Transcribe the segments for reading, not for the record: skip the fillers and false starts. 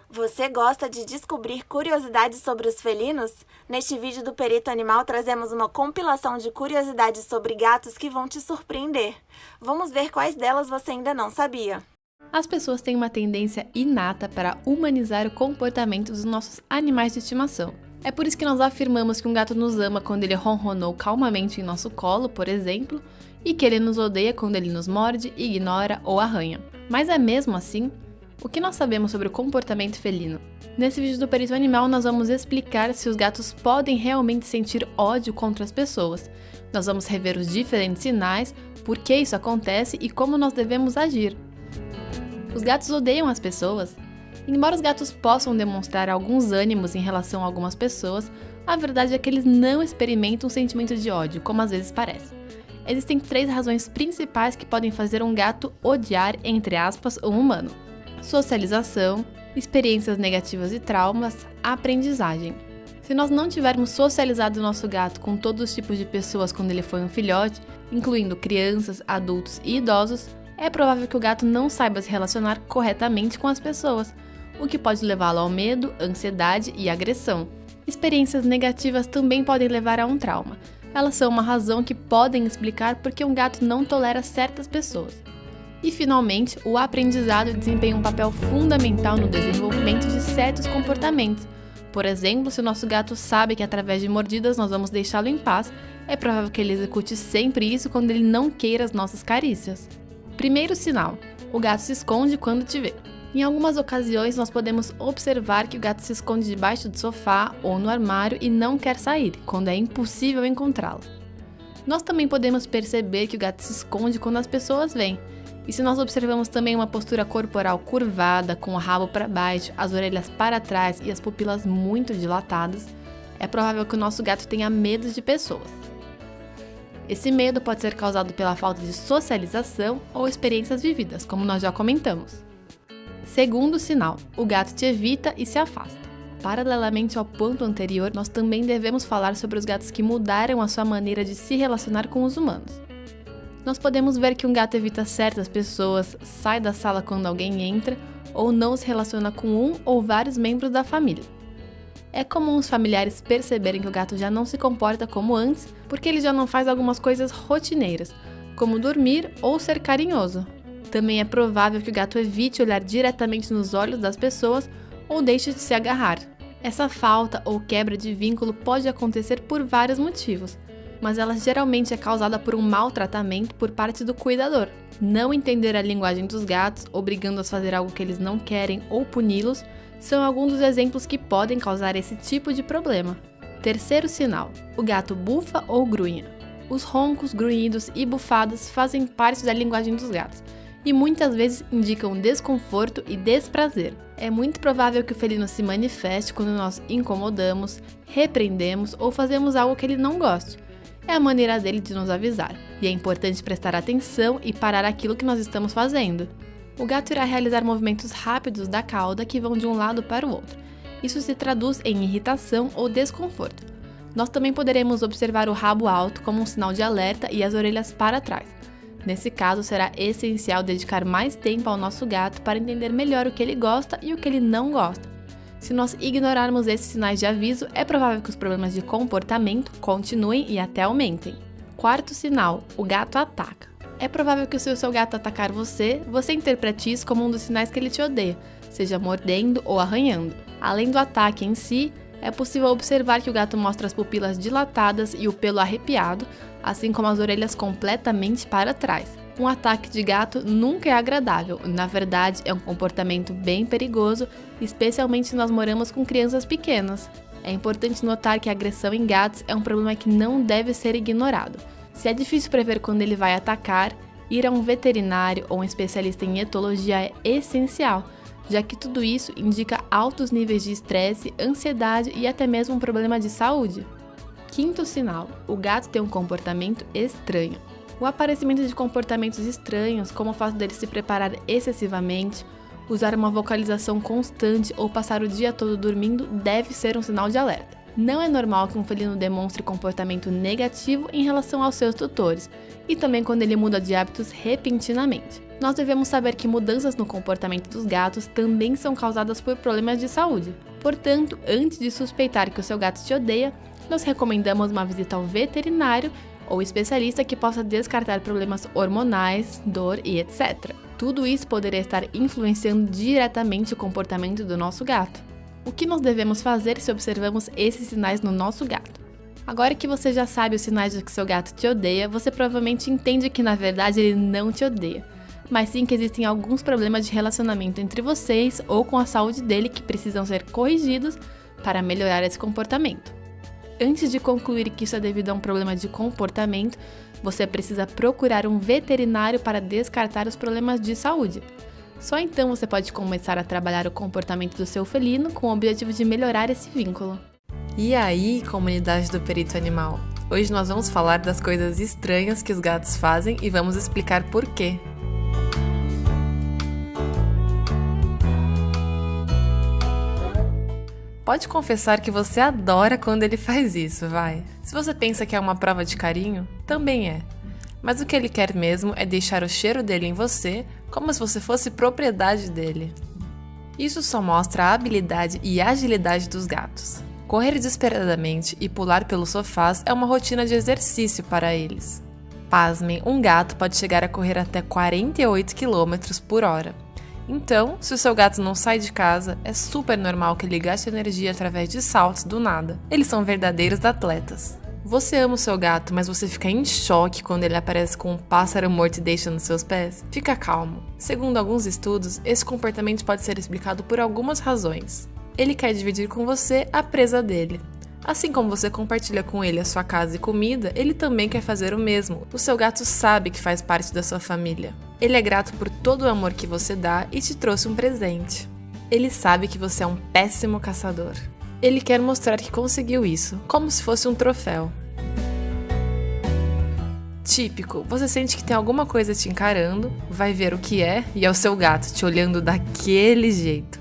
Você gosta de descobrir curiosidades sobre os felinos? Neste vídeo do Perito Animal trazemos uma compilação de curiosidades sobre gatos que vão te surpreender. Vamos ver quais delas você ainda não sabia. As pessoas têm uma tendência inata para humanizar o comportamento dos nossos animais de estimação. É por isso que nós afirmamos que um gato nos ama quando ele ronronou calmamente em nosso colo, por exemplo, e que ele nos odeia quando ele nos morde, ignora ou arranha. Mas é mesmo assim? O que nós sabemos sobre o comportamento felino? Nesse vídeo do Perito Animal, nós vamos explicar se os gatos podem realmente sentir ódio contra as pessoas. Nós vamos rever os diferentes sinais, por que isso acontece e como nós devemos agir. Os gatos odeiam as pessoas? Embora os gatos possam demonstrar alguns ânimos em relação a algumas pessoas, a verdade é que eles não experimentam um sentimento de ódio, como às vezes parece. Existem 3 razões principais que podem fazer um gato odiar, entre aspas, um humano: socialização, experiências negativas e traumas, aprendizagem. Se nós não tivermos socializado o nosso gato com todos os tipos de pessoas quando ele foi um filhote, incluindo crianças, adultos e idosos, é provável que o gato não saiba se relacionar corretamente com as pessoas, o que pode levá-lo ao medo, ansiedade e agressão. Experiências negativas também podem levar a um trauma. Elas são uma razão que podem explicar por que um gato não tolera certas pessoas. E, finalmente, o aprendizado desempenha um papel fundamental no desenvolvimento de certos comportamentos. Por exemplo, se o nosso gato sabe que através de mordidas nós vamos deixá-lo em paz, é provável que ele execute sempre isso quando ele não queira as nossas carícias. Primeiro sinal: o gato se esconde quando te vê. Em algumas ocasiões, nós podemos observar que o gato se esconde debaixo do sofá ou no armário e não quer sair, quando é impossível encontrá-lo. Nós também podemos perceber que o gato se esconde quando as pessoas vêm. E se nós observamos também uma postura corporal curvada, com o rabo para baixo, as orelhas para trás e as pupilas muito dilatadas, é provável que o nosso gato tenha medo de pessoas. Esse medo pode ser causado pela falta de socialização ou experiências vividas, como nós já comentamos. Segundo sinal: o gato te evita e se afasta. Paralelamente ao ponto anterior, nós também devemos falar sobre os gatos que mudaram a sua maneira de se relacionar com os humanos. Nós podemos ver que um gato evita certas pessoas, sai da sala quando alguém entra, ou não se relaciona com um ou vários membros da família. É comum os familiares perceberem que o gato já não se comporta como antes, porque ele já não faz algumas coisas rotineiras, como dormir ou ser carinhoso. Também é provável que o gato evite olhar diretamente nos olhos das pessoas ou deixe de se agarrar. Essa falta ou quebra de vínculo pode acontecer por vários motivos, mas ela geralmente é causada por um maltratamento por parte do cuidador. Não entender a linguagem dos gatos, obrigando-os a fazer algo que eles não querem ou puni-los, são alguns dos exemplos que podem causar esse tipo de problema. Terceiro sinal: o gato bufa ou grunha. Os roncos, grunhidos e bufadas fazem parte da linguagem dos gatos e muitas vezes indicam desconforto e desprazer. É muito provável que o felino se manifeste quando nós incomodamos, repreendemos ou fazemos algo que ele não goste. É a maneira dele de nos avisar, e é importante prestar atenção e parar aquilo que nós estamos fazendo. O gato irá realizar movimentos rápidos da cauda que vão de um lado para o outro. Isso se traduz em irritação ou desconforto. Nós também poderemos observar o rabo alto como um sinal de alerta e as orelhas para trás. Nesse caso, será essencial dedicar mais tempo ao nosso gato para entender melhor o que ele gosta e o que ele não gosta. Se nós ignorarmos esses sinais de aviso, é provável que os problemas de comportamento continuem e até aumentem. Quarto sinal: o gato ataca. É provável que se o seu gato atacar você interprete isso como um dos sinais que ele te odeia, seja mordendo ou arranhando. Além do ataque em si, é possível observar que o gato mostra as pupilas dilatadas e o pelo arrepiado, assim como as orelhas completamente para trás. Um ataque de gato nunca é agradável, na verdade é um comportamento bem perigoso, especialmente se nós moramos com crianças pequenas. É importante notar que a agressão em gatos é um problema que não deve ser ignorado. Se é difícil prever quando ele vai atacar, ir a um veterinário ou um especialista em etologia é essencial, já que tudo isso indica altos níveis de estresse, ansiedade e até mesmo um problema de saúde. Quinto sinal: o gato tem um comportamento estranho. O aparecimento de comportamentos estranhos, como o fato dele se preparar excessivamente, usar uma vocalização constante ou passar o dia todo dormindo, deve ser um sinal de alerta. Não é normal que um felino demonstre comportamento negativo em relação aos seus tutores, e também quando ele muda de hábitos repentinamente. Nós devemos saber que mudanças no comportamento dos gatos também são causadas por problemas de saúde. Portanto, antes de suspeitar que o seu gato te odeia, nós recomendamos uma visita ao veterinário ou especialista que possa descartar problemas hormonais, dor e etc. Tudo isso poderia estar influenciando diretamente o comportamento do nosso gato. O que nós devemos fazer se observamos esses sinais no nosso gato? Agora que você já sabe os sinais de que seu gato te odeia, você provavelmente entende que na verdade ele não te odeia, mas sim que existem alguns problemas de relacionamento entre vocês ou com a saúde dele que precisam ser corrigidos para melhorar esse comportamento. Antes de concluir que isso é devido a um problema de comportamento, você precisa procurar um veterinário para descartar os problemas de saúde. Só então você pode começar a trabalhar o comportamento do seu felino com o objetivo de melhorar esse vínculo. E aí, comunidade do Perito Animal? Hoje nós vamos falar das coisas estranhas que os gatos fazem e vamos explicar por quê. Pode confessar que você adora quando ele faz isso, vai. Se você pensa que é uma prova de carinho, também é. Mas o que ele quer mesmo é deixar o cheiro dele em você, como se você fosse propriedade dele. Isso só mostra a habilidade e agilidade dos gatos. Correr desesperadamente e pular pelos sofás é uma rotina de exercício para eles. Pasmem, um gato pode chegar a correr até 48 km por hora. Então, se o seu gato não sai de casa, é super normal que ele gaste energia através de saltos do nada. Eles são verdadeiros atletas. Você ama o seu gato, mas você fica em choque quando ele aparece com um pássaro morto e deixa nos seus pés? Fica calmo. Segundo alguns estudos, esse comportamento pode ser explicado por algumas razões. Ele quer dividir com você a presa dele. Assim como você compartilha com ele a sua casa e comida, ele também quer fazer o mesmo. O seu gato sabe que faz parte da sua família. Ele é grato por todo o amor que você dá e te trouxe um presente. Ele sabe que você é um péssimo caçador. Ele quer mostrar que conseguiu isso, como se fosse um troféu. Típico, você sente que tem alguma coisa te encarando, vai ver o que é e é o seu gato te olhando daquele jeito.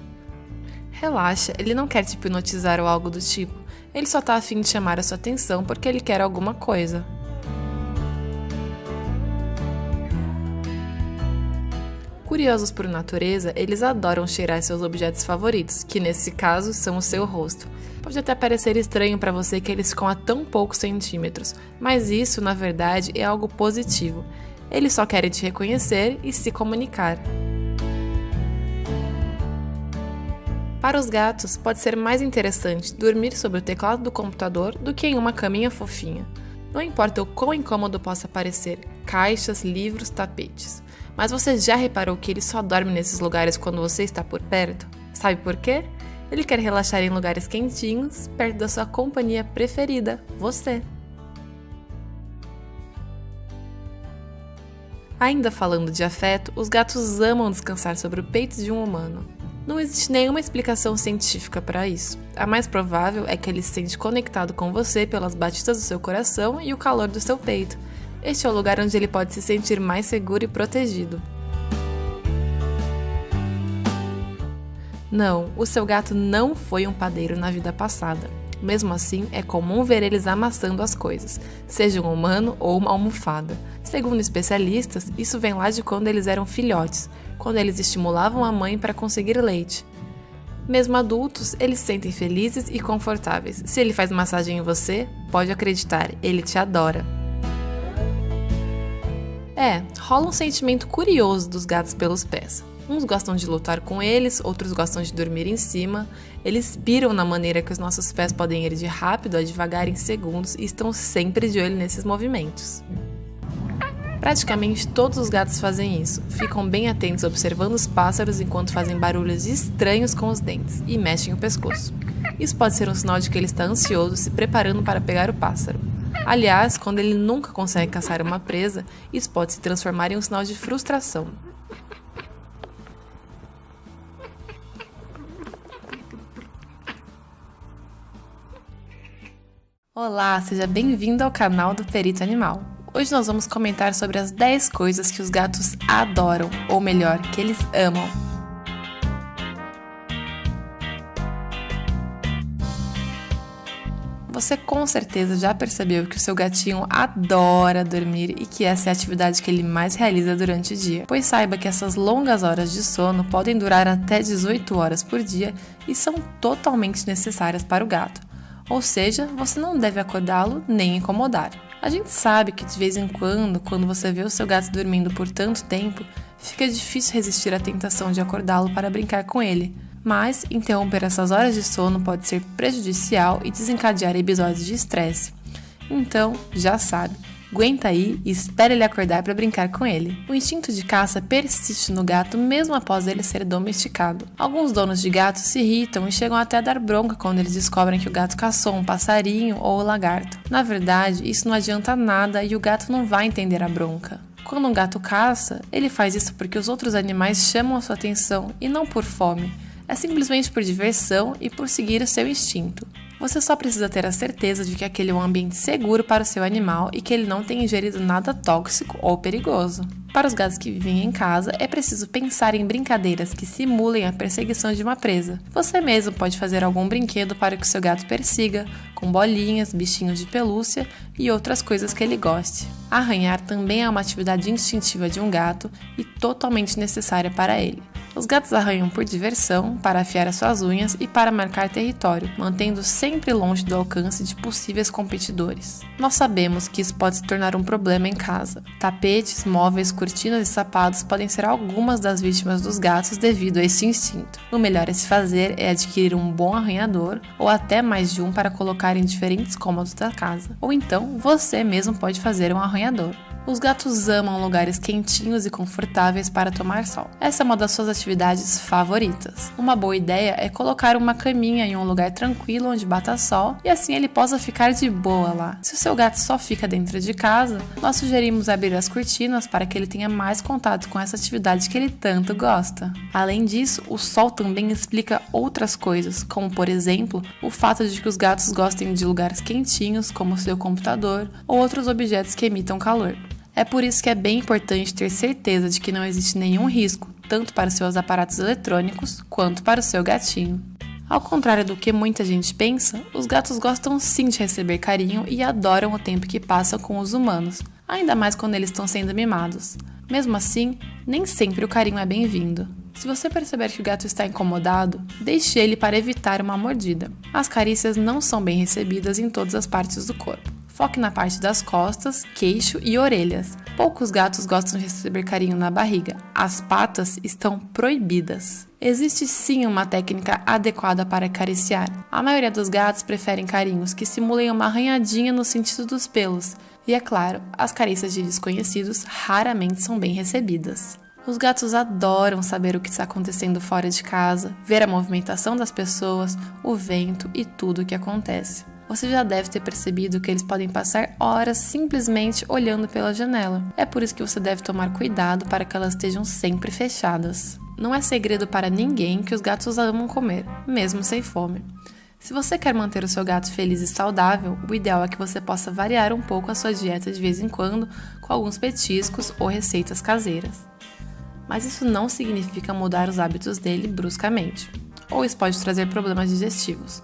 Relaxa, ele não quer te hipnotizar ou algo do tipo. Ele só tá a fim de chamar a sua atenção porque ele quer alguma coisa. Curiosos por natureza, eles adoram cheirar seus objetos favoritos, que nesse caso são o seu rosto. Pode até parecer estranho para você que eles ficam a tão poucos centímetros, mas isso, na verdade, é algo positivo. Eles só querem te reconhecer e se comunicar. Para os gatos, pode ser mais interessante dormir sobre o teclado do computador do que em uma caminha fofinha. Não importa o quão incômodo possa parecer, caixas, livros, tapetes. Mas você já reparou que ele só dorme nesses lugares quando você está por perto? Sabe por quê? Ele quer relaxar em lugares quentinhos, perto da sua companhia preferida, você. Ainda falando de afeto, os gatos amam descansar sobre o peito de um humano. Não existe nenhuma explicação científica para isso. A mais provável é que ele se sente conectado com você pelas batidas do seu coração e o calor do seu peito. Este é o lugar onde ele pode se sentir mais seguro e protegido. Não, o seu gato não foi um padeiro na vida passada. Mesmo assim, é comum ver eles amassando as coisas, seja um humano ou uma almofada. Segundo especialistas, isso vem lá de quando eles eram filhotes, quando eles estimulavam a mãe para conseguir leite. Mesmo adultos, eles se sentem felizes e confortáveis. Se ele faz massagem em você, pode acreditar, ele te adora. Rola um sentimento curioso dos gatos pelos pés. Uns gostam de lutar com eles, outros gostam de dormir em cima. Eles piram na maneira que os nossos pés podem ir de rápido a devagar em segundos e estão sempre de olho nesses movimentos. Praticamente todos os gatos fazem isso. Ficam bem atentos observando os pássaros enquanto fazem barulhos estranhos com os dentes e mexem o pescoço. Isso pode ser um sinal de que ele está ansioso, se preparando para pegar o pássaro. Aliás, quando ele nunca consegue caçar uma presa, isso pode se transformar em um sinal de frustração. Olá, seja bem-vindo ao canal do Perito Animal. Hoje nós vamos comentar sobre as 10 coisas que os gatos adoram, ou melhor, que eles amam. Você com certeza já percebeu que o seu gatinho adora dormir e que essa é a atividade que ele mais realiza durante o dia. Pois saiba que essas longas horas de sono podem durar até 18 horas por dia e são totalmente necessárias para o gato. Ou seja, você não deve acordá-lo nem incomodar. A gente sabe que de vez em quando você vê o seu gato dormindo por tanto tempo, fica difícil resistir à tentação de acordá-lo para brincar com ele. Mas interromper essas horas de sono pode ser prejudicial e desencadear episódios de estresse. Então, já sabe, aguenta aí e espere ele acordar para brincar com ele. O instinto de caça persiste no gato mesmo após ele ser domesticado. Alguns donos de gatos se irritam e chegam até a dar bronca quando eles descobrem que o gato caçou um passarinho ou lagarto. Na verdade, isso não adianta nada e o gato não vai entender a bronca. Quando um gato caça, ele faz isso porque os outros animais chamam a sua atenção e não por fome. É simplesmente por diversão e por seguir o seu instinto. Você só precisa ter a certeza de que aquele é um ambiente seguro para o seu animal e que ele não tem ingerido nada tóxico ou perigoso. Para os gatos que vivem em casa, é preciso pensar em brincadeiras que simulem a perseguição de uma presa. Você mesmo pode fazer algum brinquedo para que o seu gato persiga, com bolinhas, bichinhos de pelúcia e outras coisas que ele goste. Arranhar também é uma atividade instintiva de um gato e totalmente necessária para ele. Os gatos arranham por diversão, para afiar as suas unhas e para marcar território, mantendo sempre longe do alcance de possíveis competidores. Nós sabemos que isso pode se tornar um problema em casa. Tapetes, móveis, cortinas e sapatos podem ser algumas das vítimas dos gatos devido a este instinto. O melhor a se fazer é adquirir um bom arranhador ou até mais de um para colocar em diferentes cômodos da casa. Ou então, você mesmo pode fazer um arranhador. Os gatos amam lugares quentinhos e confortáveis para tomar sol. Essa é uma das suas atividades favoritas. Uma boa ideia é colocar uma caminha em um lugar tranquilo onde bata sol e assim ele possa ficar de boa lá. Se o seu gato só fica dentro de casa, nós sugerimos abrir as cortinas para que ele tenha mais contato com essa atividade que ele tanto gosta. Além disso, o sol também explica outras coisas, como por exemplo, o fato de que os gatos gostem de lugares quentinhos, como o seu computador ou outros objetos que emitam calor. É por isso que é bem importante ter certeza de que não existe nenhum risco, tanto para seus aparatos eletrônicos quanto para o seu gatinho. Ao contrário do que muita gente pensa, os gatos gostam sim de receber carinho e adoram o tempo que passam com os humanos, ainda mais quando eles estão sendo mimados. Mesmo assim, nem sempre o carinho é bem-vindo. Se você perceber que o gato está incomodado, deixe ele para evitar uma mordida. As carícias não são bem recebidas em todas as partes do corpo. Foque na parte das costas, queixo e orelhas. Poucos gatos gostam de receber carinho na barriga. As patas estão proibidas. Existe sim uma técnica adequada para acariciar. A maioria dos gatos preferem carinhos que simulem uma arranhadinha no sentido dos pelos. E é claro, as carícias de desconhecidos raramente são bem recebidas. Os gatos adoram saber o que está acontecendo fora de casa, ver a movimentação das pessoas, o vento e tudo o que acontece. Você já deve ter percebido que eles podem passar horas simplesmente olhando pela janela. É por isso que você deve tomar cuidado para que elas estejam sempre fechadas. Não é segredo para ninguém que os gatos amam comer, mesmo sem fome. Se você quer manter o seu gato feliz e saudável, o ideal é que você possa variar um pouco a sua dieta de vez em quando com alguns petiscos ou receitas caseiras. Mas isso não significa mudar os hábitos dele bruscamente, ou isso pode trazer problemas digestivos.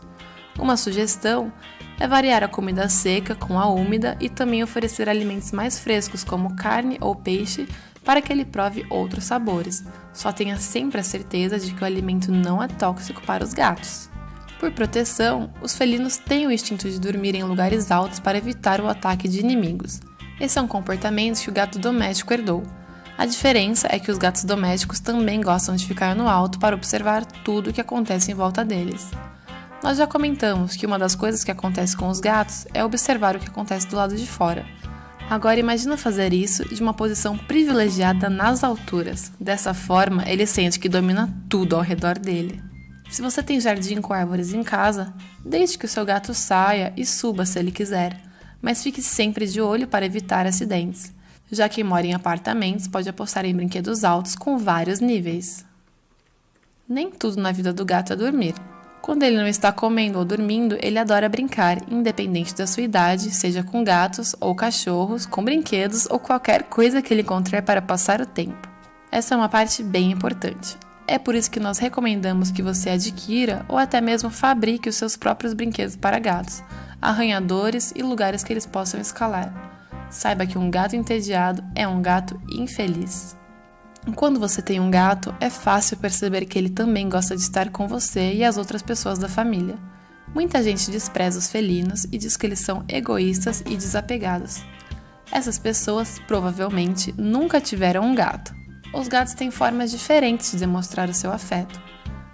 Uma sugestão é variar a comida seca com a úmida e também oferecer alimentos mais frescos como carne ou peixe para que ele prove outros sabores. Só tenha sempre a certeza de que o alimento não é tóxico para os gatos. Por proteção, os felinos têm o instinto de dormir em lugares altos para evitar o ataque de inimigos. Esse é um comportamento que o gato doméstico herdou. A diferença é que os gatos domésticos também gostam de ficar no alto para observar tudo o que acontece em volta deles. Nós já comentamos que uma das coisas que acontece com os gatos é observar o que acontece do lado de fora. Agora imagina fazer isso de uma posição privilegiada nas alturas. Dessa forma, ele sente que domina tudo ao redor dele. Se você tem jardim com árvores em casa, deixe que o seu gato saia e suba se ele quiser, mas fique sempre de olho para evitar acidentes. Já quem mora em apartamentos pode apostar em brinquedos altos com vários níveis. Nem tudo na vida do gato é dormir. Quando ele não está comendo ou dormindo, ele adora brincar, independente da sua idade, seja com gatos ou cachorros, com brinquedos ou qualquer coisa que ele encontrar para passar o tempo. Essa é uma parte bem importante. É por isso que nós recomendamos que você adquira ou até mesmo fabrique os seus próprios brinquedos para gatos. arranhadores e lugares que eles possam escalar. Saiba que um gato entediado é um gato infeliz. Quando você tem um gato, é fácil perceber que ele também gosta de estar com você e as outras pessoas da família. Muita gente despreza os felinos e diz que eles são egoístas e desapegados. Essas pessoas provavelmente nunca tiveram um gato. Os gatos têm formas diferentes de demonstrar o seu afeto.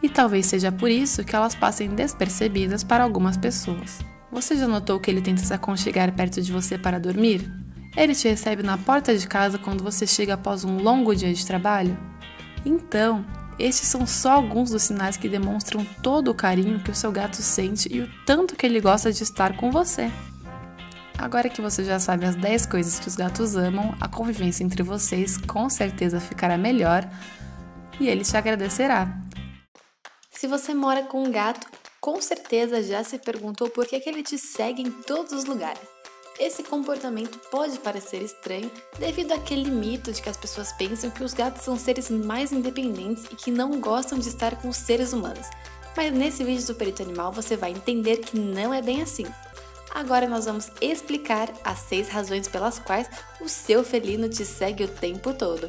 E talvez seja por isso que elas passem despercebidas para algumas pessoas. Você já notou que ele tenta se aconchegar perto de você para dormir? Ele te recebe na porta de casa quando você chega após um longo dia de trabalho? Então, estes são só alguns dos sinais que demonstram todo o carinho que o seu gato sente e o tanto que ele gosta de estar com você. Agora que você já sabe as 10 coisas que os gatos amam, a convivência entre vocês com certeza ficará melhor e ele te agradecerá. Se você mora com um gato, com certeza já se perguntou por que ele te segue em todos os lugares. Esse comportamento pode parecer estranho devido àquele mito de que as pessoas pensam que os gatos são seres mais independentes e que não gostam de estar com os seres humanos. Mas nesse vídeo do Perito Animal você vai entender que não é bem assim. Agora nós vamos explicar as 6 razões pelas quais o seu felino te segue o tempo todo.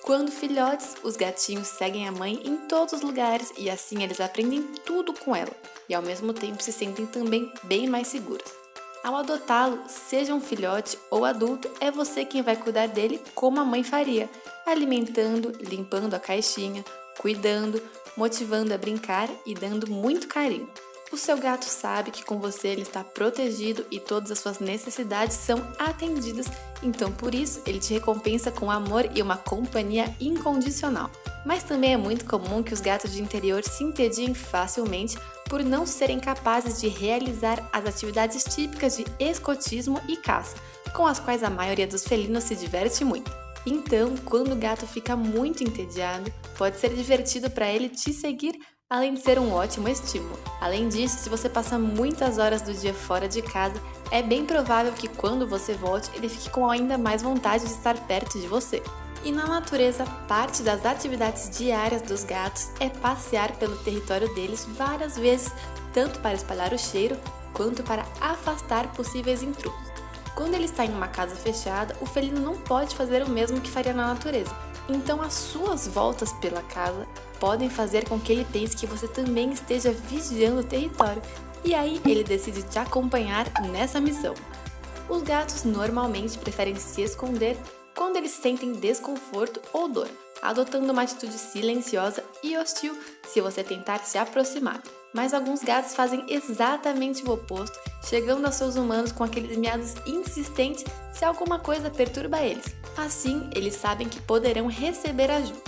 Quando filhotes, os gatinhos seguem a mãe em todos os lugares e assim eles aprendem tudo com ela e ao mesmo tempo se sentem também bem mais seguros. Ao adotá-lo, seja um filhote ou adulto, é você quem vai cuidar dele como a mãe faria, alimentando, limpando a caixinha, cuidando, motivando a brincar e dando muito carinho. O seu gato sabe que com você ele está protegido e todas as suas necessidades são atendidas, então por isso ele te recompensa com amor e uma companhia incondicional. Mas também é muito comum que os gatos de interior se entediem facilmente por não serem capazes de realizar as atividades típicas de escotismo e caça, com as quais a maioria dos felinos se diverte muito. Então, quando o gato fica muito entediado, pode ser divertido para ele te seguir, além de ser um ótimo estímulo. Além disso, se você passa muitas horas do dia fora de casa, é bem provável que quando você volte, ele fique com ainda mais vontade de estar perto de você. E na natureza, parte das atividades diárias dos gatos é passear pelo território deles várias vezes, tanto para espalhar o cheiro, quanto para afastar possíveis intrusos. Quando ele está em uma casa fechada, o felino não pode fazer o mesmo que faria na natureza. Então as suas voltas pela casa podem fazer com que ele pense que você também esteja vigiando o território, e aí ele decide te acompanhar nessa missão. Os gatos normalmente preferem se esconder quando eles sentem desconforto ou dor, adotando uma atitude silenciosa e hostil se você tentar se aproximar. Mas alguns gatos fazem exatamente o oposto, chegando aos seus humanos com aqueles miados insistentes se alguma coisa perturba eles. Assim, eles sabem que poderão receber ajuda.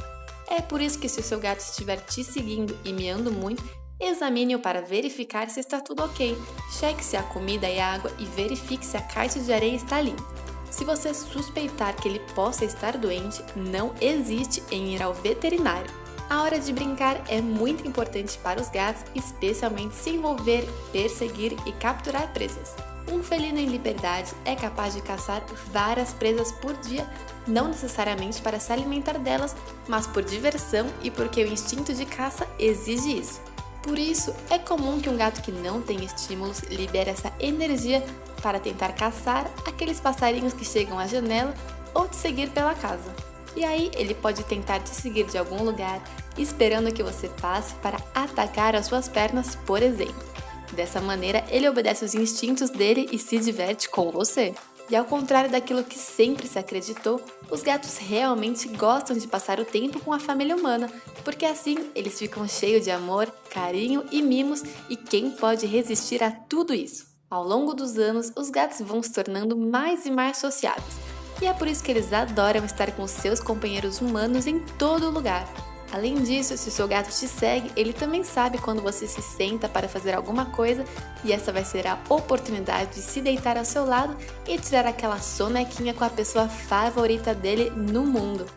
É por isso que se o seu gato estiver te seguindo e miando muito, examine-o para verificar se está tudo ok, cheque se a comida e a água e verifique se a caixa de areia está limpa. Se você suspeitar que ele possa estar doente, não hesite em ir ao veterinário. A hora de brincar é muito importante para os gatos, especialmente se envolver, perseguir e capturar presas. Um felino em liberdade é capaz de caçar várias presas por dia, não necessariamente para se alimentar delas, mas por diversão e porque o instinto de caça exige isso. Por isso, é comum que um gato que não tem estímulos libere essa energia para tentar caçar aqueles passarinhos que chegam à janela ou te seguir pela casa. E aí, ele pode tentar te seguir de algum lugar, esperando que você passe para atacar as suas pernas, por exemplo. Dessa maneira, ele obedece os instintos dele e se diverte com você. E ao contrário daquilo que sempre se acreditou, os gatos realmente gostam de passar o tempo com a família humana, porque assim eles ficam cheios de amor, carinho e mimos, e quem pode resistir a tudo isso? Ao longo dos anos, os gatos vão se tornando mais e mais sociáveis, e é por isso que eles adoram estar com seus companheiros humanos em todo lugar. Além disso, se o seu gato te segue, ele também sabe quando você se senta para fazer alguma coisa e essa vai ser a oportunidade de se deitar ao seu lado e tirar aquela sonequinha com a pessoa favorita dele no mundo.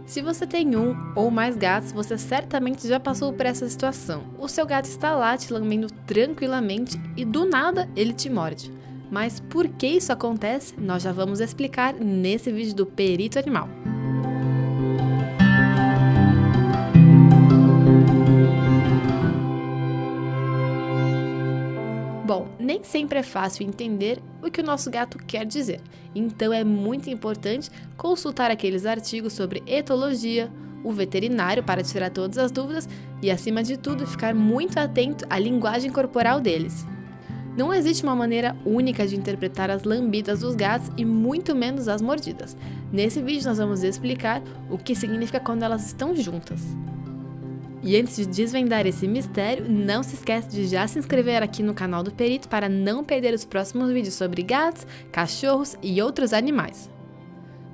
Se você tem um ou mais gatos, você certamente já passou por essa situação. O seu gato está lá te lambendo tranquilamente e do nada ele te morde. Mas por que isso acontece? Nós já vamos explicar nesse vídeo do Perito Animal. Bom, nem sempre é fácil entender o que o nosso gato quer dizer, então é muito importante consultar aqueles artigos sobre etologia, o veterinário para tirar todas as dúvidas e, acima de tudo, ficar muito atento à linguagem corporal deles. Não existe uma maneira única de interpretar as lambidas dos gatos e muito menos as mordidas. Nesse vídeo nós vamos explicar o que significa quando elas estão juntas. E antes de desvendar esse mistério, não se esquece de já se inscrever aqui no canal do Perito para não perder os próximos vídeos sobre gatos, cachorros e outros animais.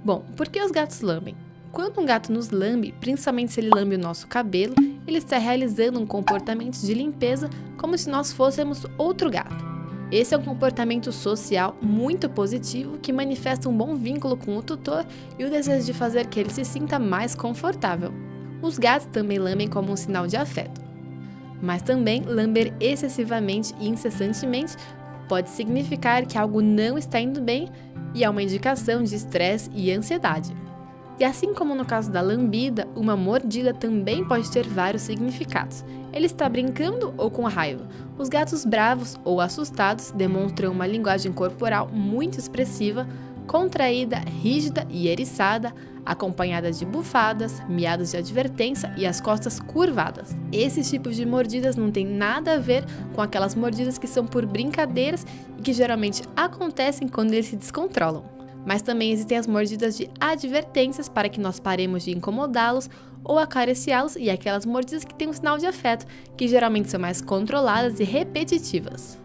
Bom, por que os gatos lambem? Quando um gato nos lambe, principalmente se ele lambe o nosso cabelo, ele está realizando um comportamento de limpeza como se nós fôssemos outro gato. Esse é um comportamento social muito positivo que manifesta um bom vínculo com o tutor e o desejo de fazer que ele se sinta mais confortável. Os gatos também lambem como um sinal de afeto. Mas também lamber excessivamente e incessantemente pode significar que algo não está indo bem e é uma indicação de estresse e ansiedade. E assim como no caso da lambida, uma mordida também pode ter vários significados. Ele está brincando ou com raiva? Os gatos bravos ou assustados demonstram uma linguagem corporal muito expressiva, contraída, rígida e eriçada, acompanhada de bufadas, miados de advertência e as costas curvadas. Esses tipos de mordidas não têm nada a ver com aquelas mordidas que são por brincadeiras e que geralmente acontecem quando eles se descontrolam. Mas também existem as mordidas de advertências para que nós paremos de incomodá-los ou acariciá-los e aquelas mordidas que têm um sinal de afeto, que geralmente são mais controladas e repetitivas.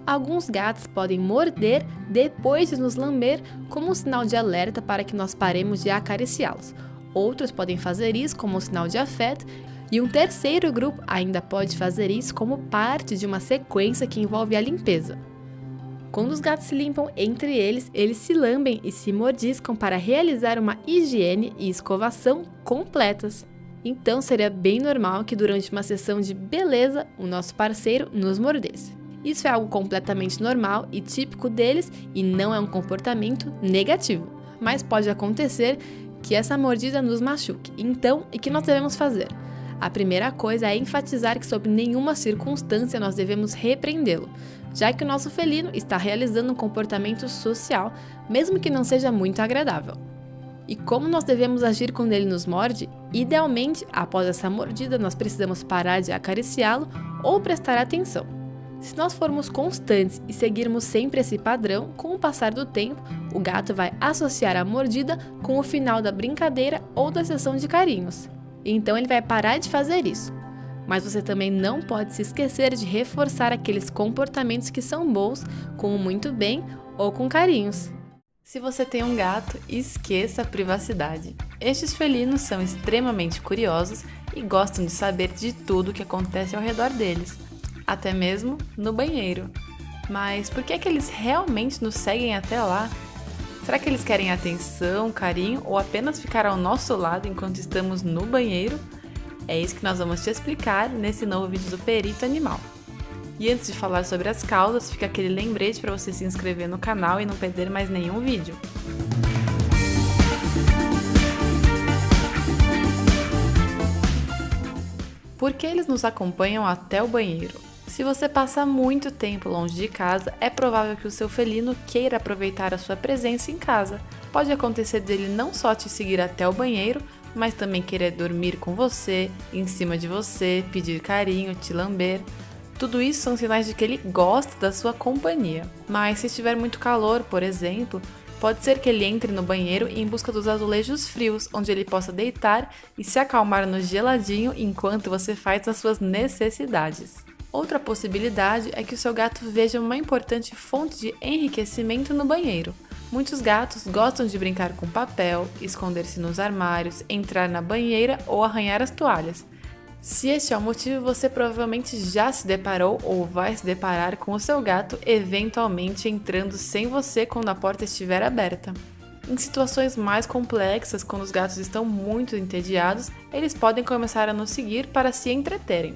Alguns gatos podem morder depois de nos lamber como um sinal de alerta para que nós paremos de acariciá-los. Outros podem fazer isso como um sinal de afeto e um terceiro grupo ainda pode fazer isso como parte de uma sequência que envolve a limpeza. Quando os gatos se limpam entre eles se lambem e se mordiscam para realizar uma higiene e escovação completas. Então seria bem normal que durante uma sessão de beleza o nosso parceiro nos mordesse. Isso é algo completamente normal e típico deles e não é um comportamento negativo. Mas pode acontecer que essa mordida nos machuque. Então, o que nós devemos fazer? A primeira coisa é enfatizar que sob nenhuma circunstância nós devemos repreendê-lo, já que o nosso felino está realizando um comportamento social, mesmo que não seja muito agradável. E como nós devemos agir quando ele nos morde? Idealmente, após essa mordida, nós precisamos parar de acariciá-lo ou prestar atenção. Se nós formos constantes e seguirmos sempre esse padrão, com o passar do tempo, o gato vai associar a mordida com o final da brincadeira ou da sessão de carinhos. Então ele vai parar de fazer isso. Mas você também não pode se esquecer de reforçar aqueles comportamentos que são bons, com o muito bem ou com carinhos. Se você tem um gato, esqueça a privacidade. Estes felinos são extremamente curiosos e gostam de saber de tudo o que acontece ao redor deles, até mesmo no banheiro. Mas por que é que eles realmente nos seguem até lá? Será que eles querem atenção, carinho ou apenas ficar ao nosso lado enquanto estamos no banheiro? É isso que nós vamos te explicar nesse novo vídeo do Perito Animal. E antes de falar sobre as causas, fica aquele lembrete para você se inscrever no canal e não perder mais nenhum vídeo. Por que eles nos acompanham até o banheiro? Se você passa muito tempo longe de casa, é provável que o seu felino queira aproveitar a sua presença em casa. Pode acontecer dele não só te seguir até o banheiro, mas também querer dormir com você, em cima de você, pedir carinho, te lamber. Tudo isso são sinais de que ele gosta da sua companhia. Mas se estiver muito calor, por exemplo, pode ser que ele entre no banheiro em busca dos azulejos frios, onde ele possa deitar e se acalmar no geladinho enquanto você faz as suas necessidades. Outra possibilidade é que o seu gato veja uma importante fonte de enriquecimento no banheiro. Muitos gatos gostam de brincar com papel, esconder-se nos armários, entrar na banheira ou arranhar as toalhas. Se este é o motivo, você provavelmente já se deparou ou vai se deparar com o seu gato eventualmente entrando sem você quando a porta estiver aberta. Em situações mais complexas, quando os gatos estão muito entediados, eles podem começar a nos seguir para se entreterem.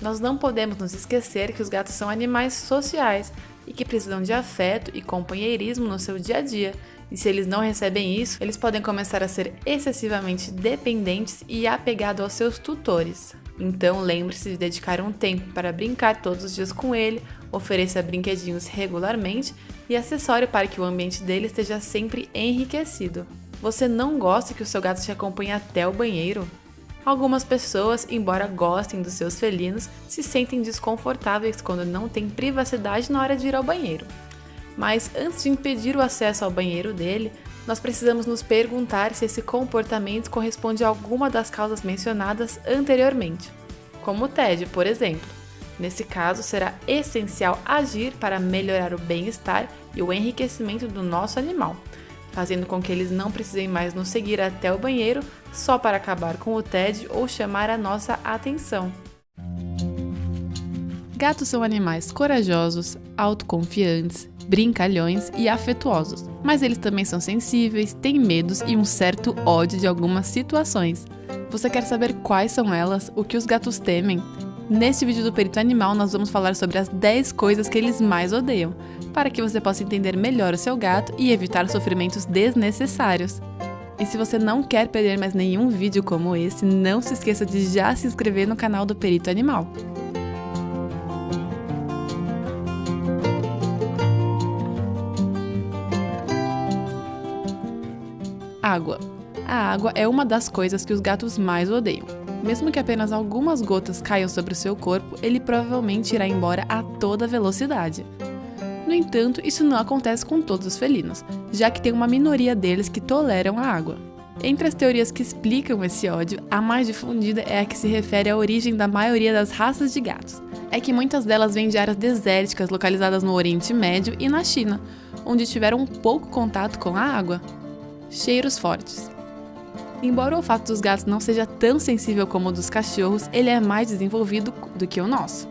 Nós não podemos nos esquecer que os gatos são animais sociais e que precisam de afeto e companheirismo no seu dia a dia, E se eles não recebem isso, eles podem começar a ser excessivamente dependentes e apegados aos seus tutores. Então lembre-se de dedicar um tempo para brincar todos os dias com ele, ofereça brinquedinhos regularmente e acessório para que o ambiente dele esteja sempre enriquecido. Você não gosta que o seu gato te acompanhe até o banheiro? Algumas pessoas, embora gostem dos seus felinos, se sentem desconfortáveis quando não têm privacidade na hora de ir ao banheiro. Mas antes de impedir o acesso ao banheiro dele, nós precisamos nos perguntar se esse comportamento corresponde a alguma das causas mencionadas anteriormente, como o tédio, por exemplo. Nesse caso, será essencial agir para melhorar o bem-estar e o enriquecimento do nosso animal, fazendo com que eles não precisem mais nos seguir até o banheiro só para acabar com o tédio ou chamar a nossa atenção. Gatos são animais corajosos, autoconfiantes, brincalhões e afetuosos, mas eles também são sensíveis, têm medos e um certo ódio de algumas situações. Você quer saber quais são elas, o que os gatos temem? Neste vídeo do Perito Animal nós vamos falar sobre as 10 coisas que eles mais odeiam, para que você possa entender melhor o seu gato e evitar sofrimentos desnecessários. E se você não quer perder mais nenhum vídeo como esse, não se esqueça de já se inscrever no canal do Perito Animal. Água. A água é uma das coisas que os gatos mais odeiam. Mesmo que apenas algumas gotas caiam sobre o seu corpo, ele provavelmente irá embora a toda velocidade. No entanto, isso não acontece com todos os felinos, já que tem uma minoria deles que toleram a água. Entre as teorias que explicam esse ódio, a mais difundida é a que se refere à origem da maioria das raças de gatos. É que muitas delas vêm de áreas desérticas localizadas no Oriente Médio e na China, onde tiveram pouco contato com a água. Cheiros fortes. Embora o olfato dos gatos não seja tão sensível como o dos cachorros, ele é mais desenvolvido do que o nosso.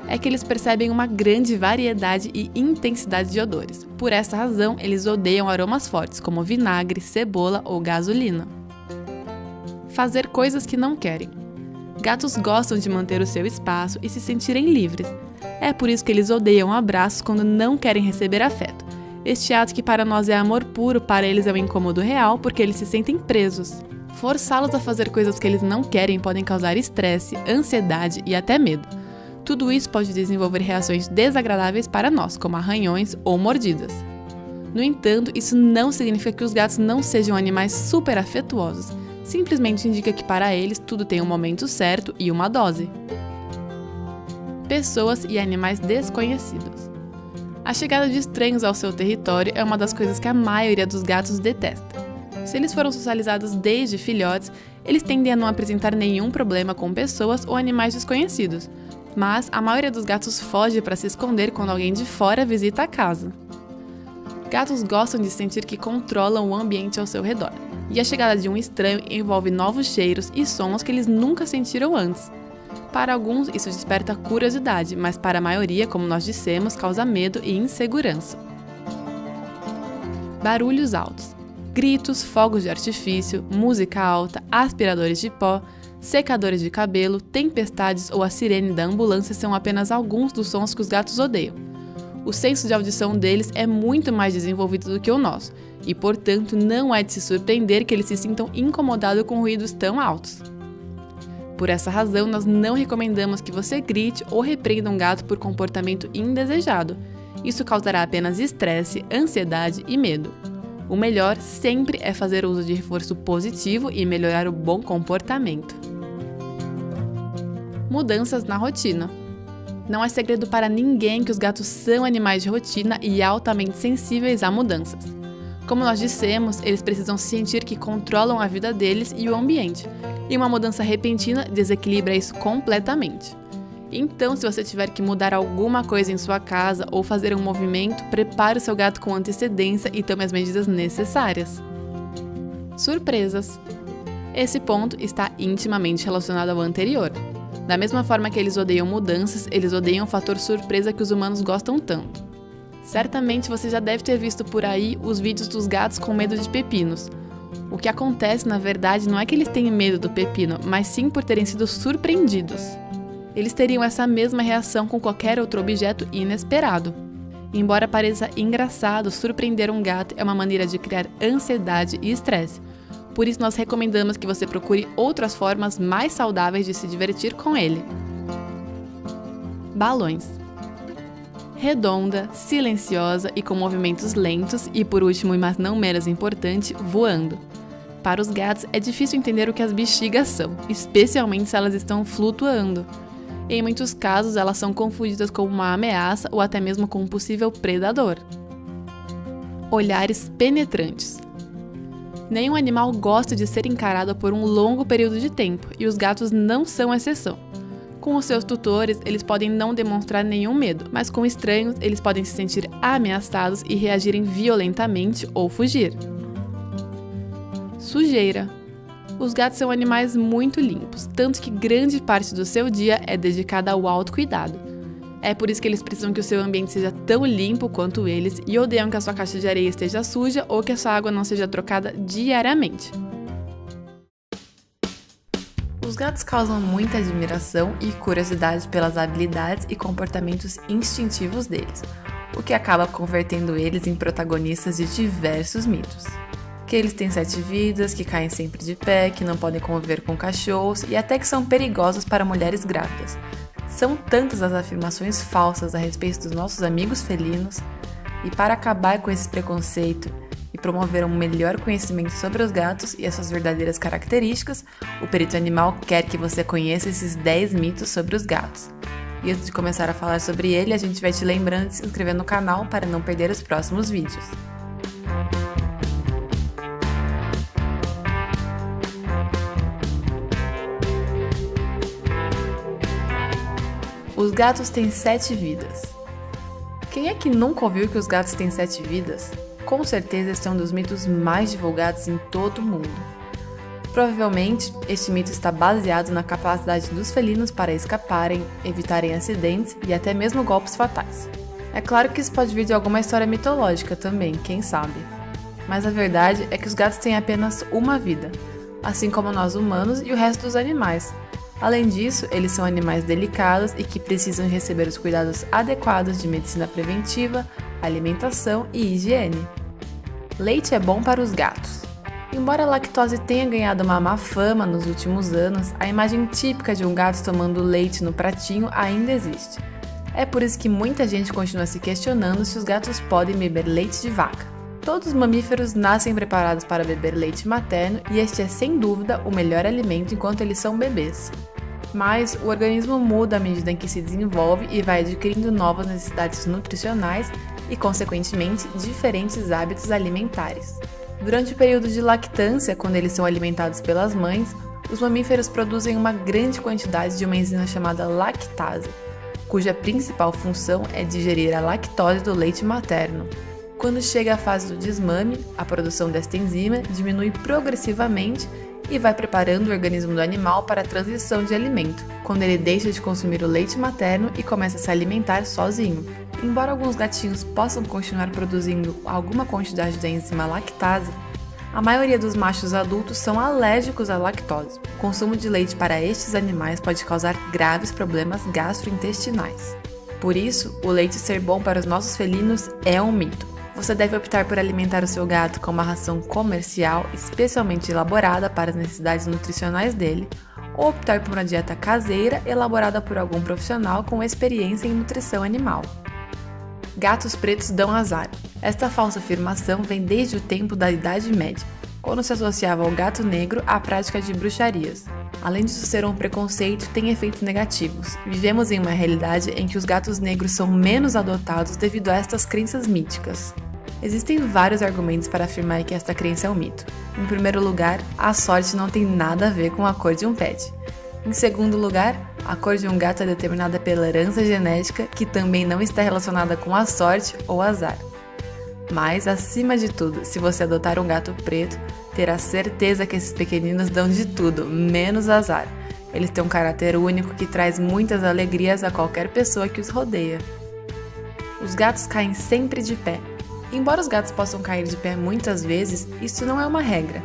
É que eles percebem uma grande variedade e intensidade de odores. Por essa razão, eles odeiam aromas fortes, como vinagre, cebola ou gasolina. Fazer coisas que não querem. Gatos gostam de manter o seu espaço e se sentirem livres. É por isso que eles odeiam abraços quando não querem receber afeto. Este ato que para nós é amor puro, para eles é um incômodo real porque eles se sentem presos. Forçá-los a fazer coisas que eles não querem podem causar estresse, ansiedade e até medo. Tudo isso pode desenvolver reações desagradáveis para nós, como arranhões ou mordidas. No entanto, isso não significa que os gatos não sejam animais super afetuosos. Simplesmente indica que para eles tudo tem um momento certo e uma dose. Pessoas e animais desconhecidos. A chegada de estranhos ao seu território é uma das coisas que a maioria dos gatos detesta. Se eles foram socializados desde filhotes, eles tendem a não apresentar nenhum problema com pessoas ou animais desconhecidos, mas a maioria dos gatos foge para se esconder quando alguém de fora visita a casa. Gatos gostam de sentir que controlam o ambiente ao seu redor, e a chegada de um estranho envolve novos cheiros e sons que eles nunca sentiram antes. Para alguns, isso desperta curiosidade, mas para a maioria, como nós dissemos, causa medo e insegurança. Barulhos altos. Gritos, fogos de artifício, música alta, aspiradores de pó, secadores de cabelo, tempestades ou a sirene da ambulância são apenas alguns dos sons que os gatos odeiam. O senso de audição deles é muito mais desenvolvido do que o nosso, e portanto não é de se surpreender que eles se sintam incomodados com ruídos tão altos. Por essa razão, nós não recomendamos que você grite ou repreenda um gato por comportamento indesejado. Isso causará apenas estresse, ansiedade e medo. O melhor sempre é fazer uso de reforço positivo e melhorar o bom comportamento. Mudanças na rotina. Não é segredo para ninguém que os gatos são animais de rotina e altamente sensíveis a mudanças. Como nós dissemos, eles precisam sentir que controlam a vida deles e o ambiente, e uma mudança repentina desequilibra isso completamente. Então, se você tiver que mudar alguma coisa em sua casa ou fazer um movimento, prepare o seu gato com antecedência e tome as medidas necessárias. Surpresas. Esse ponto está intimamente relacionado ao anterior. Da mesma forma que eles odeiam mudanças, eles odeiam o fator surpresa que os humanos gostam tanto. Certamente você já deve ter visto por aí os vídeos dos gatos com medo de pepinos. O que acontece, na verdade, não é que eles tenham medo do pepino, mas sim por terem sido surpreendidos. Eles teriam essa mesma reação com qualquer outro objeto inesperado. Embora pareça engraçado, surpreender um gato é uma maneira de criar ansiedade e estresse. Por isso, nós recomendamos que você procure outras formas mais saudáveis de se divertir com ele. Balões. Redonda, silenciosa e com movimentos lentos e, por último, mas não menos importante, voando. Para os gatos, é difícil entender o que as bexigas são, especialmente se elas estão flutuando. Em muitos casos, elas são confundidas com uma ameaça ou até mesmo com um possível predador. Olhares penetrantes. Nenhum animal gosta de ser encarado por um longo período de tempo, e os gatos não são exceção. Com os seus tutores, eles podem não demonstrar nenhum medo, mas com estranhos, eles podem se sentir ameaçados e reagirem violentamente ou fugir. Sujeira. Os gatos são animais muito limpos, tanto que grande parte do seu dia é dedicada ao autocuidado. É por isso que eles precisam que o seu ambiente seja tão limpo quanto eles e odeiam que a sua caixa de areia esteja suja ou que a sua água não seja trocada diariamente. Os gatos causam muita admiração e curiosidade pelas habilidades e comportamentos instintivos deles, o que acaba convertendo eles em protagonistas de diversos mitos. Que eles têm 7 vidas, que caem sempre de pé, que não podem conviver com cachorros e até que são perigosos para mulheres grávidas. São tantas as afirmações falsas a respeito dos nossos amigos felinos, e para acabar com esse preconceito e promover um melhor conhecimento sobre os gatos e as suas verdadeiras características, o Perito Animal quer que você conheça esses 10 mitos sobre os gatos. E antes de começar a falar sobre ele, a gente vai te lembrando de se inscrever no canal para não perder os próximos vídeos. Os gatos têm 7 vidas. Quem é que nunca ouviu que os gatos têm 7 vidas? Com certeza esse é um dos mitos mais divulgados em todo o mundo. Provavelmente, este mito está baseado na capacidade dos felinos para escaparem, evitarem acidentes e até mesmo golpes fatais. É claro que isso pode vir de alguma história mitológica também, quem sabe. Mas a verdade é que os gatos têm apenas uma vida, assim como nós humanos e o resto dos animais. Além disso, eles são animais delicados e que precisam receber os cuidados adequados de medicina preventiva, alimentação e higiene. Leite é bom para os gatos. Embora a lactose tenha ganhado uma má fama nos últimos anos, a imagem típica de um gato tomando leite no pratinho ainda existe. É por isso que muita gente continua se questionando se os gatos podem beber leite de vaca. Todos os mamíferos nascem preparados para beber leite materno e este é sem dúvida o melhor alimento enquanto eles são bebês. Mas o organismo muda à medida em que se desenvolve e vai adquirindo novas necessidades nutricionais e, consequentemente, diferentes hábitos alimentares. Durante o período de lactância, quando eles são alimentados pelas mães, os mamíferos produzem uma grande quantidade de uma enzima chamada lactase, cuja principal função é digerir a lactose do leite materno. Quando chega a fase do desmame, a produção desta enzima diminui progressivamente e vai preparando o organismo do animal para a transição de alimento, quando ele deixa de consumir o leite materno e começa a se alimentar sozinho. Embora alguns gatinhos possam continuar produzindo alguma quantidade da enzima lactase, a maioria dos machos adultos são alérgicos à lactose. O consumo de leite para estes animais pode causar graves problemas gastrointestinais. Por isso, o leite ser bom para os nossos felinos é um mito. Você deve optar por alimentar o seu gato com uma ração comercial especialmente elaborada para as necessidades nutricionais dele, ou optar por uma dieta caseira elaborada por algum profissional com experiência em nutrição animal. Gatos pretos dão azar. Esta falsa afirmação vem desde o tempo da Idade Média, quando se associava ao gato negro à prática de bruxarias. Além disso ser um preconceito, tem efeitos negativos. Vivemos em uma realidade em que os gatos negros são menos adotados devido a estas crenças míticas. Existem vários argumentos para afirmar que esta crença é um mito. Em primeiro lugar, a sorte não tem nada a ver com a cor de um pet. Em segundo lugar, a cor de um gato é determinada pela herança genética, que também não está relacionada com a sorte ou azar. Mas, acima de tudo, se você adotar um gato preto, terá certeza que esses pequeninos dão de tudo, menos azar. Eles têm um caráter único que traz muitas alegrias a qualquer pessoa que os rodeia. Os gatos caem sempre de pé. Embora os gatos possam cair de pé muitas vezes, isso não é uma regra.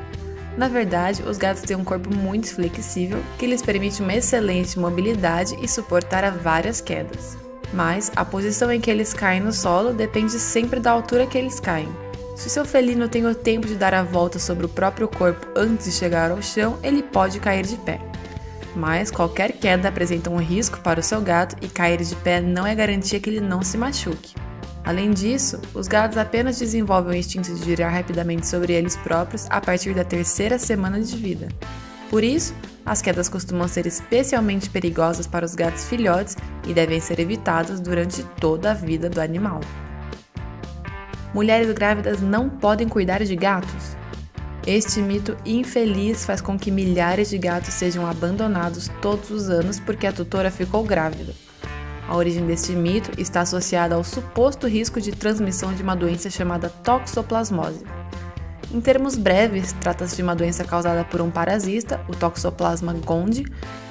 Na verdade, os gatos têm um corpo muito flexível que lhes permite uma excelente mobilidade e suportar a várias quedas. Mas a posição em que eles caem no solo depende sempre da altura que eles caem. Se o seu felino tem o tempo de dar a volta sobre o próprio corpo antes de chegar ao chão, ele pode cair de pé. Mas qualquer queda apresenta um risco para o seu gato e cair de pé não é garantia que ele não se machuque. Além disso, os gatos apenas desenvolvem o instinto de girar rapidamente sobre eles próprios a partir da 3ª semana de vida. Por isso, as quedas costumam ser especialmente perigosas para os gatos filhotes e devem ser evitadas durante toda a vida do animal. Mulheres grávidas não podem cuidar de gatos? Este mito infeliz faz com que milhares de gatos sejam abandonados todos os anos porque a tutora ficou grávida. A origem deste mito está associada ao suposto risco de transmissão de uma doença chamada toxoplasmose. Em termos breves, trata-se de uma doença causada por um parasita, o Toxoplasma gondii,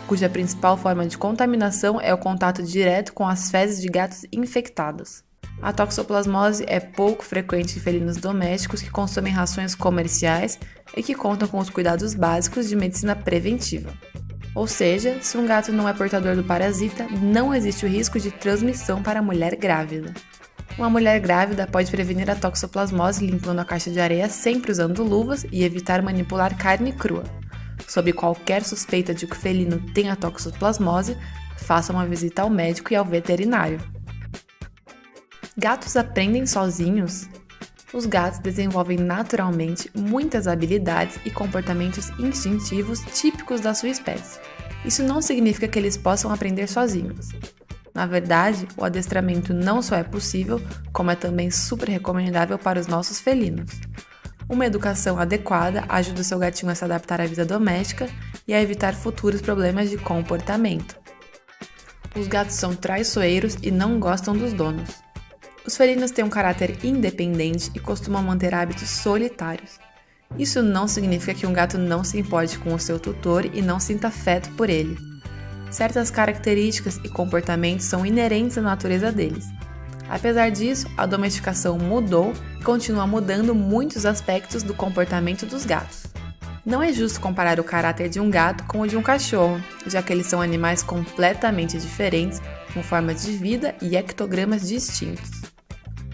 cuja principal forma de contaminação é o contato direto com as fezes de gatos infectados. A toxoplasmose é pouco frequente em felinos domésticos que consomem rações comerciais e que contam com os cuidados básicos de medicina preventiva. Ou seja, se um gato não é portador do parasita, não existe o risco de transmissão para a mulher grávida. Uma mulher grávida pode prevenir a toxoplasmose limpando a caixa de areia sempre usando luvas e evitar manipular carne crua. Sob qualquer suspeita de que o felino tenha toxoplasmose, faça uma visita ao médico e ao veterinário. Gatos aprendem sozinhos? Os gatos desenvolvem naturalmente muitas habilidades e comportamentos instintivos típicos da sua espécie. Isso não significa que eles possam aprender sozinhos. Na verdade, o adestramento não só é possível, como é também super recomendável para os nossos felinos. Uma educação adequada ajuda o seu gatinho a se adaptar à vida doméstica e a evitar futuros problemas de comportamento. Os gatos são traiçoeiros e não gostam dos donos. Os felinos têm um caráter independente e costumam manter hábitos solitários. Isso não significa que um gato não se importe com o seu tutor e não sinta afeto por ele. Certas características e comportamentos são inerentes à natureza deles. Apesar disso, a domesticação mudou e continua mudando muitos aspectos do comportamento dos gatos. Não é justo comparar o caráter de um gato com o de um cachorro, já que eles são animais completamente diferentes, com formas de vida e ectogramas distintos.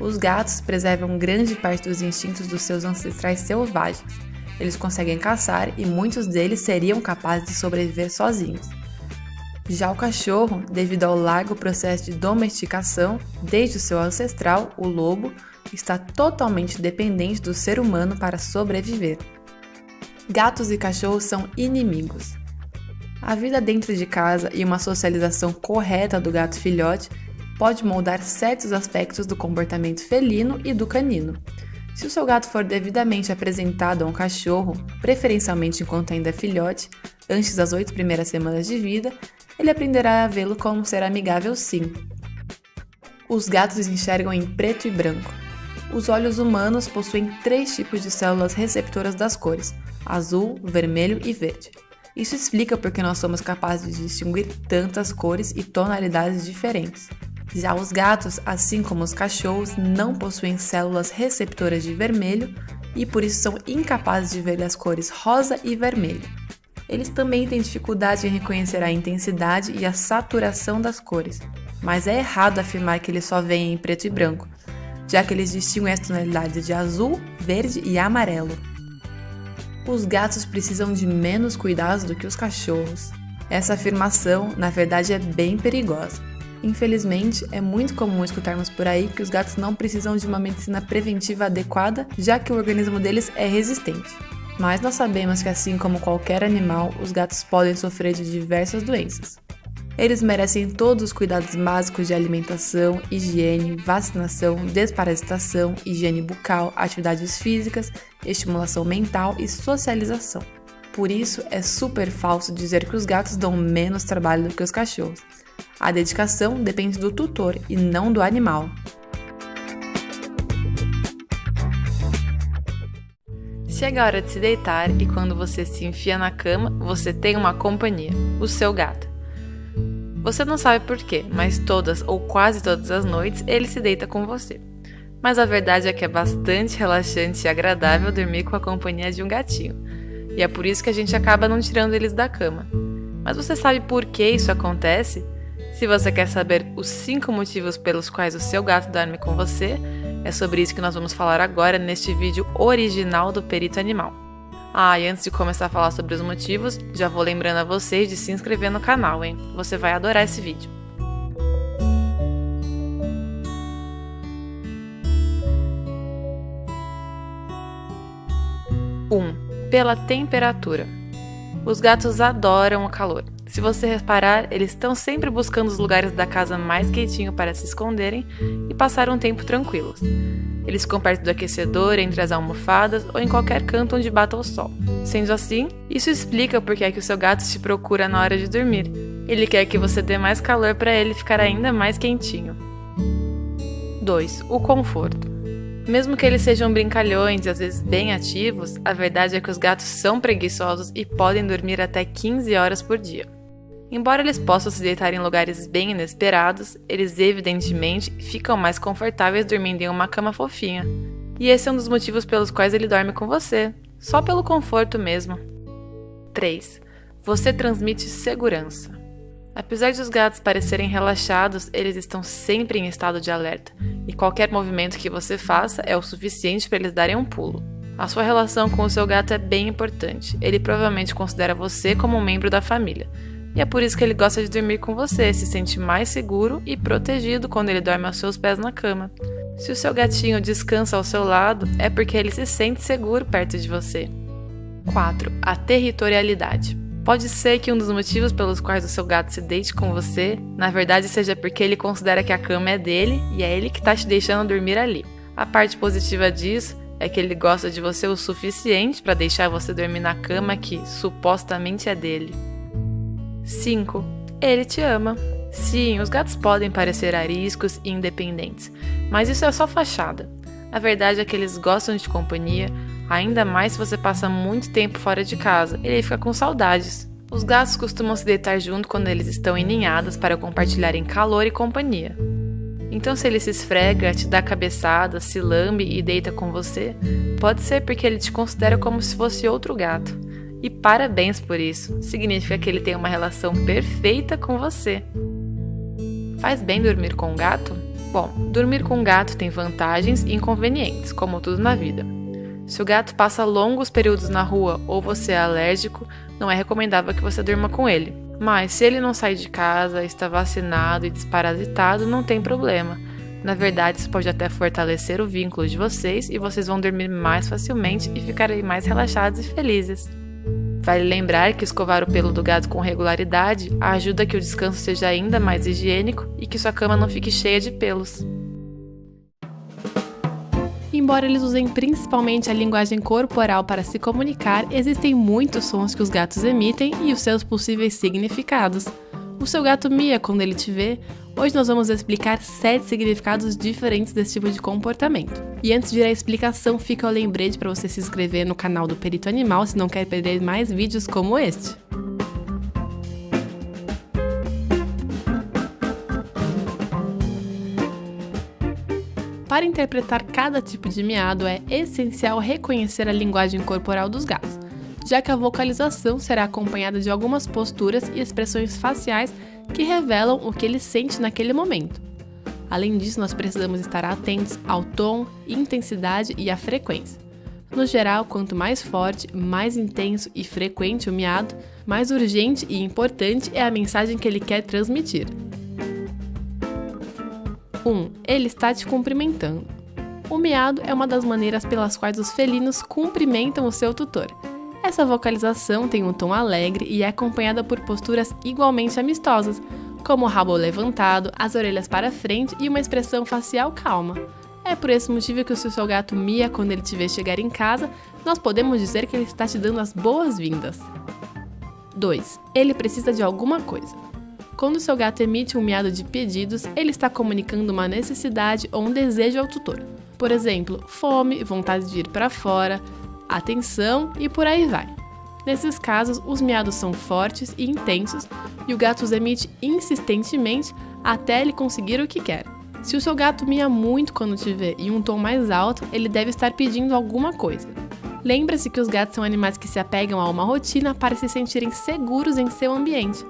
Os gatos preservam grande parte dos instintos dos seus ancestrais selvagens. Eles conseguem caçar e muitos deles seriam capazes de sobreviver sozinhos. Já o cachorro, devido ao largo processo de domesticação, desde o seu ancestral, o lobo, está totalmente dependente do ser humano para sobreviver. Gatos e cachorros são inimigos. A vida dentro de casa e uma socialização correta do gato filhote pode moldar certos aspectos do comportamento felino e do canino. Se o seu gato for devidamente apresentado a um cachorro, preferencialmente enquanto ainda é filhote, antes das 8 primeiras semanas de vida, ele aprenderá a vê-lo como um ser amigável sim. Os gatos enxergam em preto e branco. Os olhos humanos possuem 3 tipos de células receptoras das cores: azul, vermelho e verde. Isso explica por que nós somos capazes de distinguir tantas cores e tonalidades diferentes. Já os gatos, assim como os cachorros, não possuem células receptoras de vermelho e por isso são incapazes de ver as cores rosa e vermelho. Eles também têm dificuldade em reconhecer a intensidade e a saturação das cores, mas é errado afirmar que eles só veem em preto e branco, já que eles distinguem as tonalidades de azul, verde e amarelo. Os gatos precisam de menos cuidados do que os cachorros. Essa afirmação, na verdade, é bem perigosa. Infelizmente, é muito comum escutarmos por aí que os gatos não precisam de uma medicina preventiva adequada, já que o organismo deles é resistente. Mas nós sabemos que, assim como qualquer animal, os gatos podem sofrer de diversas doenças. Eles merecem todos os cuidados básicos de alimentação, higiene, vacinação, desparasitação, higiene bucal, atividades físicas, estimulação mental e socialização. Por isso, é super falso dizer que os gatos dão menos trabalho do que os cachorros. A dedicação depende do tutor e não do animal. Chega a hora de se deitar e quando você se enfia na cama, você tem uma companhia, o seu gato. Você não sabe por quê, mas todas ou quase todas as noites ele se deita com você. Mas a verdade é que é bastante relaxante e agradável dormir com a companhia de um gatinho. E é por isso que a gente acaba não tirando eles da cama. Mas você sabe por que isso acontece? Se você quer saber os 5 motivos pelos quais o seu gato dorme com você, é sobre isso que nós vamos falar agora neste vídeo original do Perito Animal. E antes de começar a falar sobre os motivos, já vou lembrando a vocês de se inscrever no canal, hein? Você vai adorar esse vídeo. 1. Pela temperatura. Os gatos adoram o calor. Se você reparar, eles estão sempre buscando os lugares da casa mais quentinho para se esconderem e passar um tempo tranquilos. Eles ficam perto do aquecedor, entre as almofadas ou em qualquer canto onde bata o sol. Sendo assim, isso explica por que é que o seu gato te procura na hora de dormir. Ele quer que você dê mais calor para ele ficar ainda mais quentinho. 2. O conforto. Mesmo que eles sejam brincalhões e às vezes bem ativos, a verdade é que os gatos são preguiçosos e podem dormir até 15 horas por dia. Embora eles possam se deitar em lugares bem inesperados, eles evidentemente ficam mais confortáveis dormindo em uma cama fofinha. E esse é um dos motivos pelos quais ele dorme com você, só pelo conforto mesmo. 3. Você transmite segurança. Apesar de os gatos parecerem relaxados, eles estão sempre em estado de alerta, e qualquer movimento que você faça é o suficiente para eles darem um pulo. A sua relação com o seu gato é bem importante, ele provavelmente considera você como um membro da família, e é por isso que ele gosta de dormir com você, se sente mais seguro e protegido quando ele dorme aos seus pés na cama. Se o seu gatinho descansa ao seu lado, é porque ele se sente seguro perto de você. 4. A territorialidade. Pode ser que um dos motivos pelos quais o seu gato se deite com você, na verdade seja porque ele considera que a cama é dele e é ele que está te deixando dormir ali. A parte positiva disso é que ele gosta de você o suficiente para deixar você dormir na cama que supostamente é dele. 5. Ele te ama. Sim, os gatos podem parecer ariscos e independentes, mas isso é só fachada. A verdade é que eles gostam de companhia, ainda mais se você passa muito tempo fora de casa, ele fica com saudades. Os gatos costumam se deitar junto quando eles estão em ninhadas para compartilharem calor e companhia. Então se ele se esfrega, te dá cabeçada, se lambe e deita com você, pode ser porque ele te considera como se fosse outro gato. E parabéns por isso, significa que ele tem uma relação perfeita com você. Faz bem dormir com um gato? Bom, dormir com um gato tem vantagens e inconvenientes, como tudo na vida. Se o gato passa longos períodos na rua ou você é alérgico, não é recomendável que você durma com ele. Mas se ele não sai de casa, está vacinado e desparasitado, não tem problema. Na verdade, isso pode até fortalecer o vínculo de vocês e vocês vão dormir mais facilmente e ficarem mais relaxados e felizes. Vale lembrar que escovar o pelo do gato com regularidade ajuda a que o descanso seja ainda mais higiênico e que sua cama não fique cheia de pelos. Embora eles usem principalmente a linguagem corporal para se comunicar, existem muitos sons que os gatos emitem e os seus possíveis significados. O seu gato mia quando ele te vê. Hoje nós vamos explicar 7 significados diferentes desse tipo de comportamento. E antes de ir à explicação, fica o lembrete para você se inscrever no canal do Perito Animal se não quer perder mais vídeos como este. Para interpretar cada tipo de miado, é essencial reconhecer a linguagem corporal dos gatos, já que a vocalização será acompanhada de algumas posturas e expressões faciais que revelam o que ele sente naquele momento. Além disso, nós precisamos estar atentos ao tom, intensidade e à frequência. No geral, quanto mais forte, mais intenso e frequente o miado, mais urgente e importante é a mensagem que ele quer transmitir. 1. Ele está te cumprimentando. O miado é uma das maneiras pelas quais os felinos cumprimentam o seu tutor. Essa vocalização tem um tom alegre e é acompanhada por posturas igualmente amistosas, como o rabo levantado, as orelhas para frente e uma expressão facial calma. É por esse motivo que se o seu gato mia quando ele te vê chegar em casa, nós podemos dizer que ele está te dando as boas-vindas. 2. Ele precisa de alguma coisa. Quando o seu gato emite um miado de pedidos, ele está comunicando uma necessidade ou um desejo ao tutor. Por exemplo, fome, vontade de ir para fora, atenção e por aí vai. Nesses casos, os miados são fortes e intensos e o gato os emite insistentemente até ele conseguir o que quer. Se o seu gato mia muito quando te vê em um tom mais alto, ele deve estar pedindo alguma coisa. Lembre-se que os gatos são animais que se apegam a uma rotina para se sentirem seguros em seu ambiente.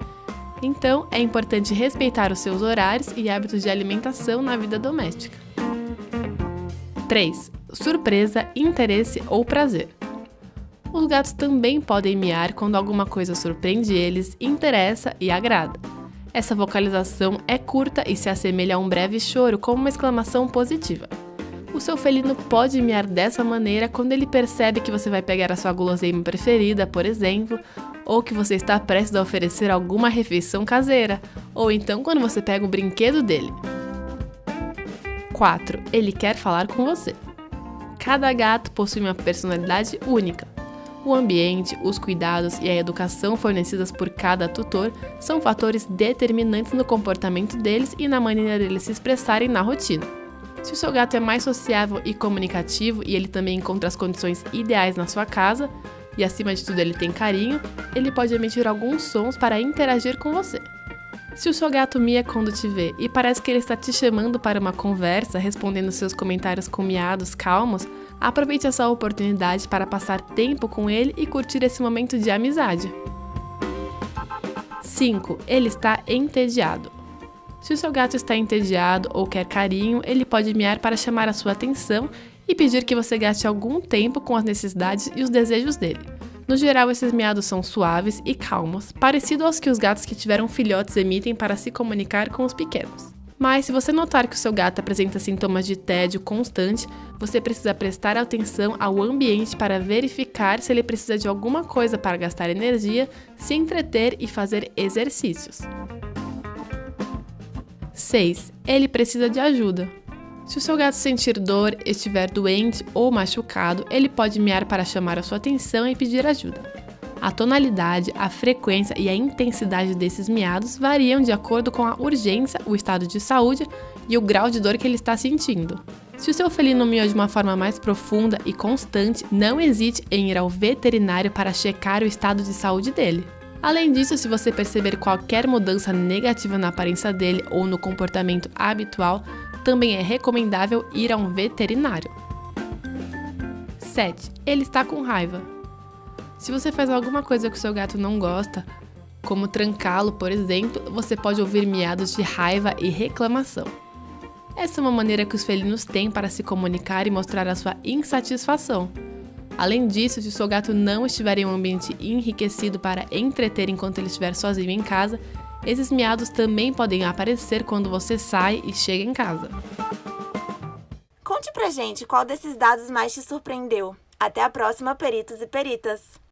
Então, é importante respeitar os seus horários e hábitos de alimentação na vida doméstica. 3. Surpresa, interesse ou prazer. Os gatos também podem miar quando alguma coisa surpreende eles, interessa e agrada. Essa vocalização é curta e se assemelha a um breve choro como uma exclamação positiva. O seu felino pode miar dessa maneira quando ele percebe que você vai pegar a sua guloseima preferida, por exemplo, ou que você está prestes a oferecer alguma refeição caseira, ou então quando você pega o brinquedo dele. 4. Ele quer falar com você. Cada gato possui uma personalidade única. O ambiente, os cuidados e a educação fornecidas por cada tutor são fatores determinantes no comportamento deles e na maneira deles se expressarem na rotina. Se o seu gato é mais sociável e comunicativo e ele também encontra as condições ideais na sua casa, e acima de tudo ele tem carinho, ele pode emitir alguns sons para interagir com você. Se o seu gato mia quando te vê e parece que ele está te chamando para uma conversa, respondendo seus comentários com miados calmos, aproveite essa oportunidade para passar tempo com ele e curtir esse momento de amizade. 5. Ele está entediado. Se o seu gato está entediado ou quer carinho, ele pode miar para chamar a sua atenção e pedir que você gaste algum tempo com as necessidades e os desejos dele. No geral, esses miados são suaves e calmos, parecidos aos que os gatos que tiveram filhotes emitem para se comunicar com os pequenos. Mas se você notar que o seu gato apresenta sintomas de tédio constante, você precisa prestar atenção ao ambiente para verificar se ele precisa de alguma coisa para gastar energia, se entreter e fazer exercícios. 6. Ele precisa de ajuda. Se o seu gato sentir dor, estiver doente ou machucado, ele pode miar para chamar a sua atenção e pedir ajuda. A tonalidade, a frequência e a intensidade desses miados variam de acordo com a urgência, o estado de saúde e o grau de dor que ele está sentindo. Se o seu felino mia de uma forma mais profunda e constante, não hesite em ir ao veterinário para checar o estado de saúde dele. Além disso, se você perceber qualquer mudança negativa na aparência dele ou no comportamento habitual, também é recomendável ir a um veterinário. 7. Ele está com raiva. Se você faz alguma coisa que o seu gato não gosta, como trancá-lo, por exemplo, você pode ouvir miados de raiva e reclamação. Essa é uma maneira que os felinos têm para se comunicar e mostrar a sua insatisfação. Além disso, se o seu gato não estiver em um ambiente enriquecido para entreter enquanto ele estiver sozinho em casa, esses miados também podem aparecer quando você sai e chega em casa. Conte pra gente qual desses dados mais te surpreendeu. Até a próxima, peritos e peritas!